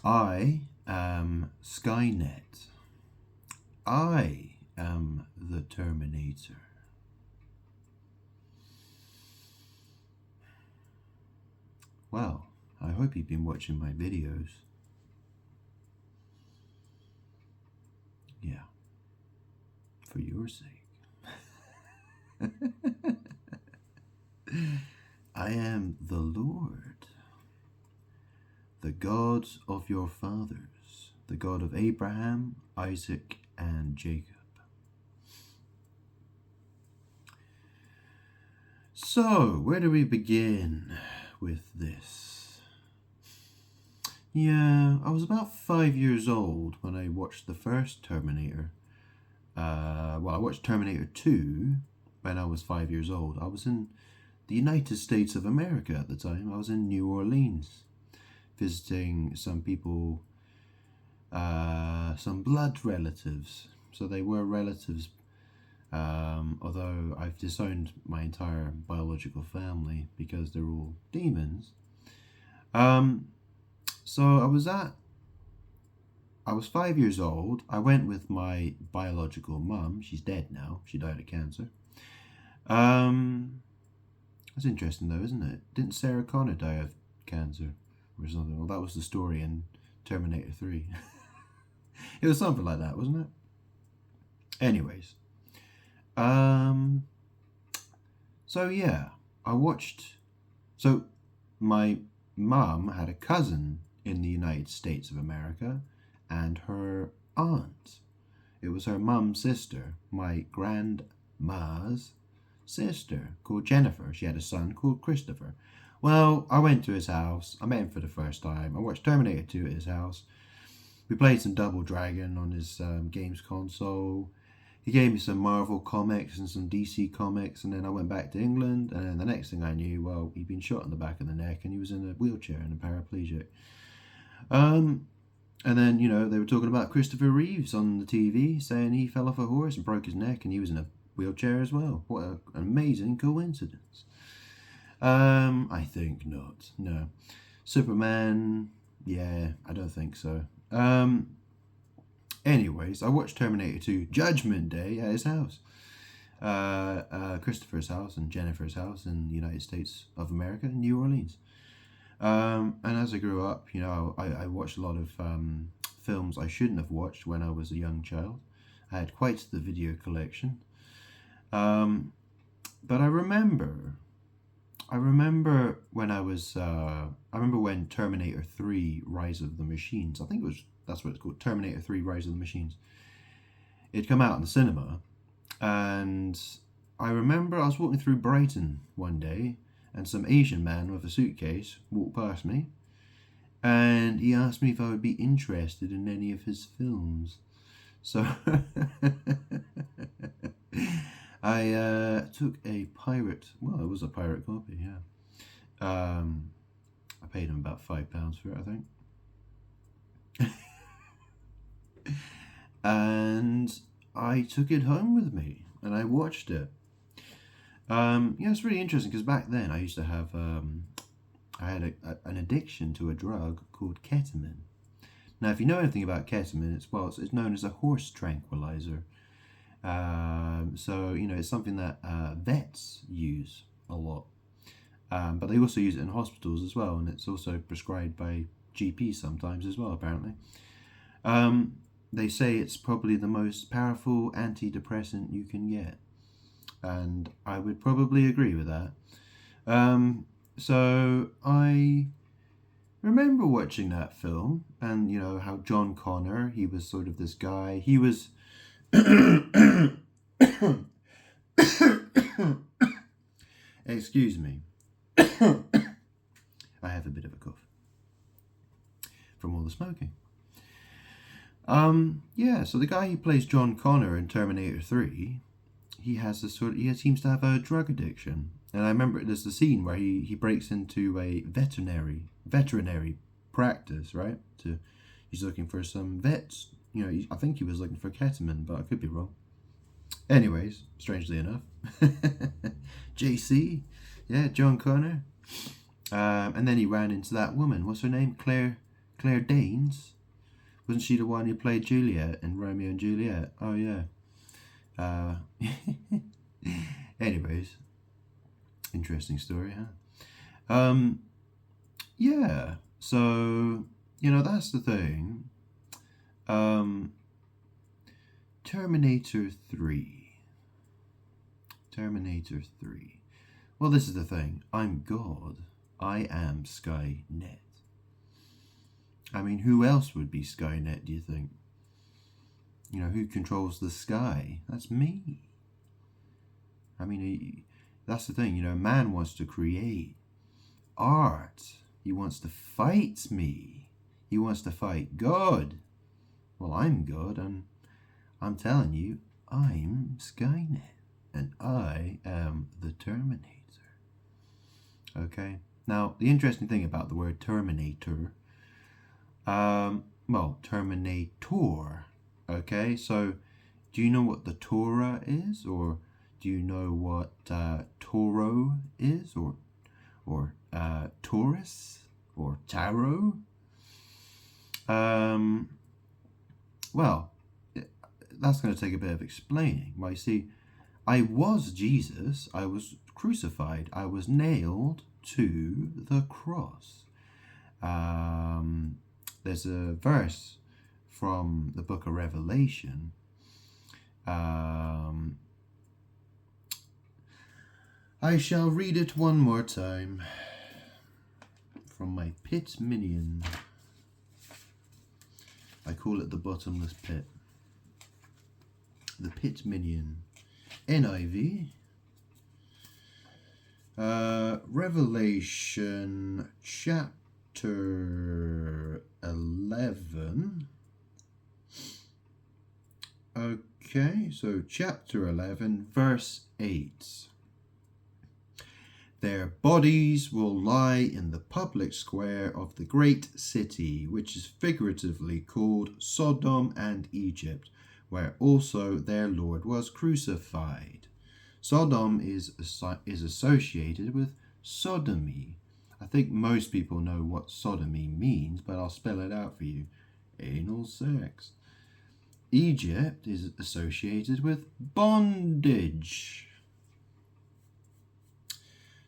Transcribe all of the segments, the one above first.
I am Skynet. I am the Terminator. Well, I hope you've been watching my videos. Yeah, for your sake. I am the Lord, the God of your fathers, the God of Abraham, Isaac, and Jacob. So, where do we begin with this? Yeah, I was about 5 years old when I watched the first Terminator. I watched Terminator 2 when I was 5 years old. I was in the United States of America at the time. I was in New Orleans visiting some people, some blood relatives. So they were relatives, although I've disowned my entire biological family because they're all demons. So I was 5 years old. I went with my biological mum. She's dead now. She died of cancer. That's interesting though, isn't it? Didn't Sarah Connor die of cancer or something? Well, that was the story in Terminator 3. It was something like that, wasn't it? Anyways. So yeah, so my mum had a cousin in the United States of America and her aunt. It was her mum's sister, my grandma's sister, called Jennifer. She had a son called Christopher. Well, I went to his house. I met him for the first time. I watched Terminator 2 at his house. We played some Double Dragon on his games console. He gave me some Marvel comics and some DC comics, and then I went back to England, and then the next thing I knew, well, he'd been shot in the back of the neck, and he was in a wheelchair and a paraplegic. And then, they were talking about Christopher Reeves on the TV, saying he fell off a horse and broke his neck, and he was in a wheelchair as well. What an amazing coincidence. I think not. No. Superman, yeah, I don't think so. Anyways, I watched Terminator 2 Judgment Day at his house. Christopher's house and Jennifer's house in the United States of America, in New Orleans. And as I grew up, I watched a lot of films I shouldn't have watched when I was a young child. I had quite the video collection. But I remember when I remember when Terminator 3 Rise of the Machines, that's what it's called, Terminator 3 Rise of the Machines. It'd come out in the cinema, and I remember I was walking through Brighton one day, and some Asian man with a suitcase walked past me, and he asked me if I would be interested in any of his films. So I took a pirate, well, it was a pirate copy, yeah. I paid him about £5 for it, I think. And I took it home with me, and I watched it. It's really interesting, because back then I used to have, I had an addiction to a drug called ketamine. Now, if you know anything about ketamine, it's known as a horse tranquilizer. So, it's something that vets use a lot. But they also use it in hospitals as well, and it's also prescribed by GPs sometimes as well, apparently. They say it's probably the most powerful antidepressant you can get. And I would probably agree with that. So I remember watching that film, and how John Connor, he was sort of this guy. He was excuse me. I have a bit of a cough from all the smoking. So the guy who plays John Connor in Terminator 3, he seems to have a drug addiction. And I remember there's the scene where he breaks into a veterinary practice, right? He's looking for some vets. I think he was looking for ketamine, but I could be wrong. Anyways, strangely enough, JC, yeah, John Connor. And then he ran into that woman. What's her name? Claire Danes. Wasn't she the one who played Juliet in Romeo and Juliet? Oh, yeah. Anyways, interesting story, huh? Yeah, so, that's the thing. Terminator 3. Terminator 3. Well, this is the thing. I'm God. I am Skynet. I mean, who else would be Skynet, do you think? Who controls the sky? That's me. I mean, that's the thing. Man wants to create art. He wants to fight me. He wants to fight God. Well, I'm God, and I'm telling you, I'm Skynet, and I am the Terminator. Okay? Now, the interesting thing about the word Terminator, Terminator. Okay, so do you know what the Torah is, or do you know what Toro is, or Taurus, or Tarot? Well, that's going to take a bit of explaining. Well, you see, I was Jesus. I was crucified. I was nailed to the cross. There's a verse from the book of Revelation. I shall read it one more time from my pit minion. I call it the bottomless pit. The pit minion. NIV. Revelation chapter 11. Okay, so chapter 11, verse 8. Their bodies will lie in the public square of the great city, which is figuratively called Sodom and Egypt, where also their Lord was crucified. Sodom is associated with sodomy. I think most people know what sodomy means, but I'll spell it out for you. Anal sex. Egypt is associated with bondage.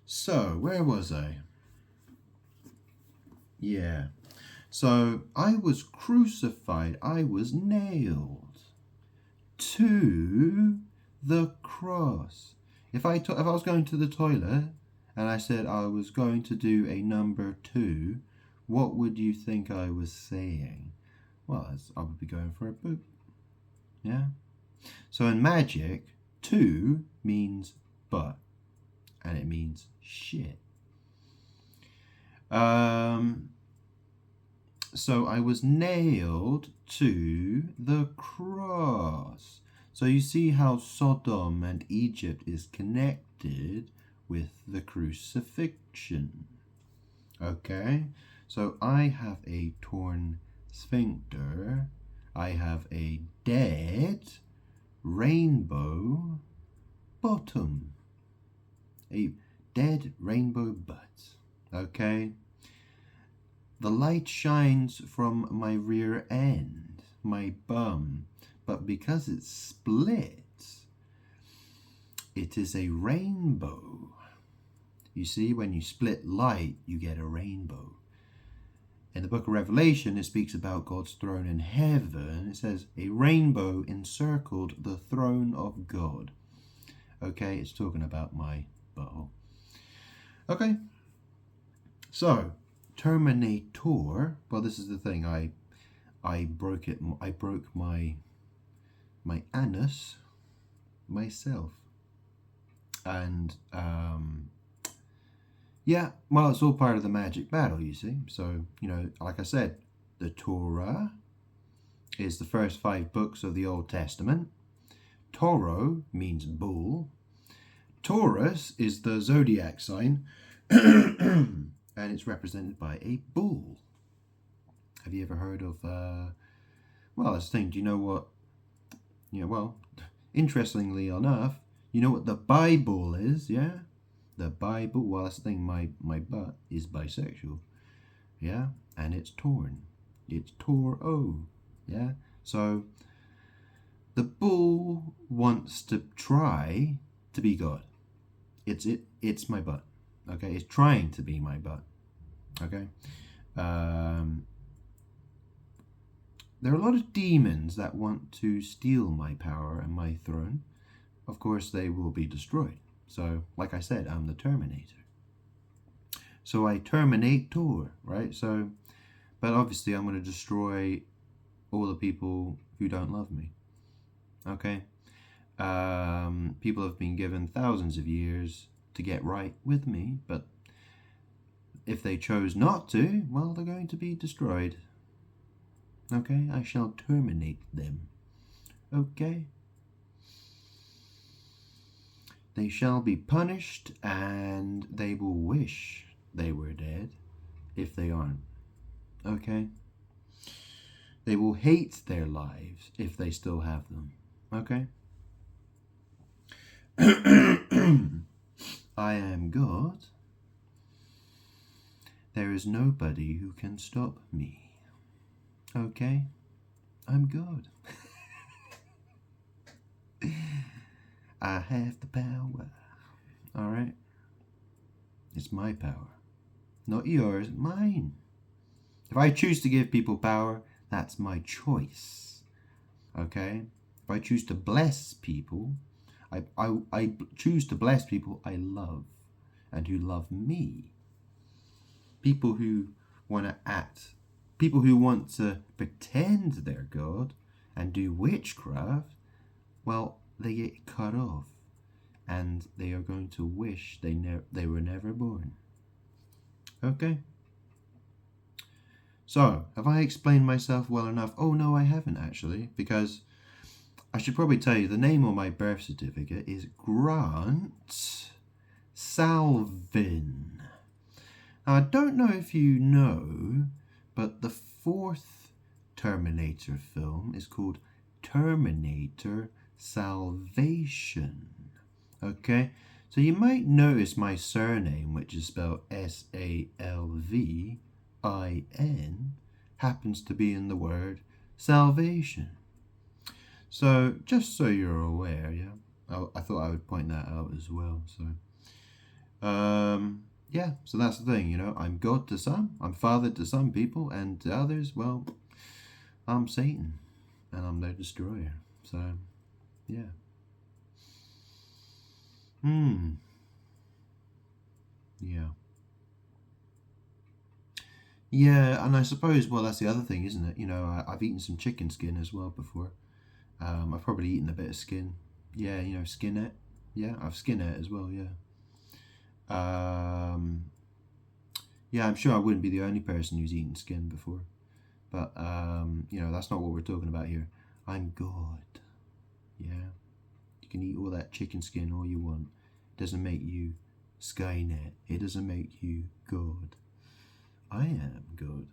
So, where was I? Yeah. So, I was crucified. I was nailed to the cross. If I was going to the toilet and I said I was going to do a number 2, what would you think I was saying? Well, I would be going for a poop. Yeah? So in magic, 2 means butt, and it means shit. So I was nailed to the cross. So you see how Sodom and Egypt is connected with the crucifixion. Okay? So I have a torn sphincter. I have a dead rainbow bottom. A dead rainbow butt. Okay? The light shines from my rear end, my bum, but because it's split, it is a rainbow. You see, when you split light, you get a rainbow. In the book of Revelation, it speaks about God's throne in heaven. It says, a rainbow encircled the throne of God. Okay, it's talking about my butthole. Okay, so Terminator. Well, this is the thing. I broke it. I broke my anus myself, and yeah. Well, it's all part of the magic battle, you see. So like I said, the Torah is the first 5 books of the Old Testament. Toro means bull. Taurus is the zodiac sign. And it's represented by a bull. Have you ever heard of, well, this thing, do you know what, well, interestingly enough, you know what the Bible is, yeah? The Bible, well, that's the thing, my butt is bisexual, yeah? And it's torn. It's Toro. Yeah. So the bull wants to try to be God. It's my butt. Okay. It's trying to be my butt. Okay. There are a lot of demons that want to steal my power and my throne. Of course, they will be destroyed. So, like I said, I'm the Terminator. So I Terminator, right? So, but obviously I'm going to destroy all the people who don't love me. Okay? People have been given thousands of years to get right with me, but if they chose not to, well, they're going to be destroyed. Okay? I shall terminate them. Okay? They shall be punished, and they will wish they were dead if they aren't. Okay? They will hate their lives if they still have them. Okay? I am God. There is nobody who can stop me. Okay? I'm God. I have the power. Alright? It's my power. Not yours, mine. If I choose to give people power, that's my choice. Okay? If I choose to bless people, I choose to bless people I love and who love me. People who want to pretend they're God and do witchcraft, well, they get cut off and they are going to wish they were never born. Okay? So, have I explained myself well enough? Oh, no, I haven't actually, because I should probably tell you the name on my birth certificate is Grant Salvin. Now, I don't know if you know, but the fourth Terminator film is called Terminator Salvation. Okay? So you might notice my surname, which is spelled Salvin, happens to be in the word salvation. So, just so you're aware, yeah, I thought I would point that out as well. So, yeah, so that's the thing, I'm God to some, I'm Father to some people, and to others, well, I'm Satan, and I'm their destroyer. So, yeah. Yeah. Yeah, and I suppose, well, that's the other thing, isn't it? I've eaten some chicken skin as well before. I've probably eaten a bit of skin. Yeah, skinette. Yeah, I've skinette as well, yeah. Yeah, I'm sure I wouldn't be the only person who's eaten skin before. But, that's not what we're talking about here. I'm God. Yeah. You can eat all that chicken skin all you want. It doesn't make you Skynet. It doesn't make you God. I am God.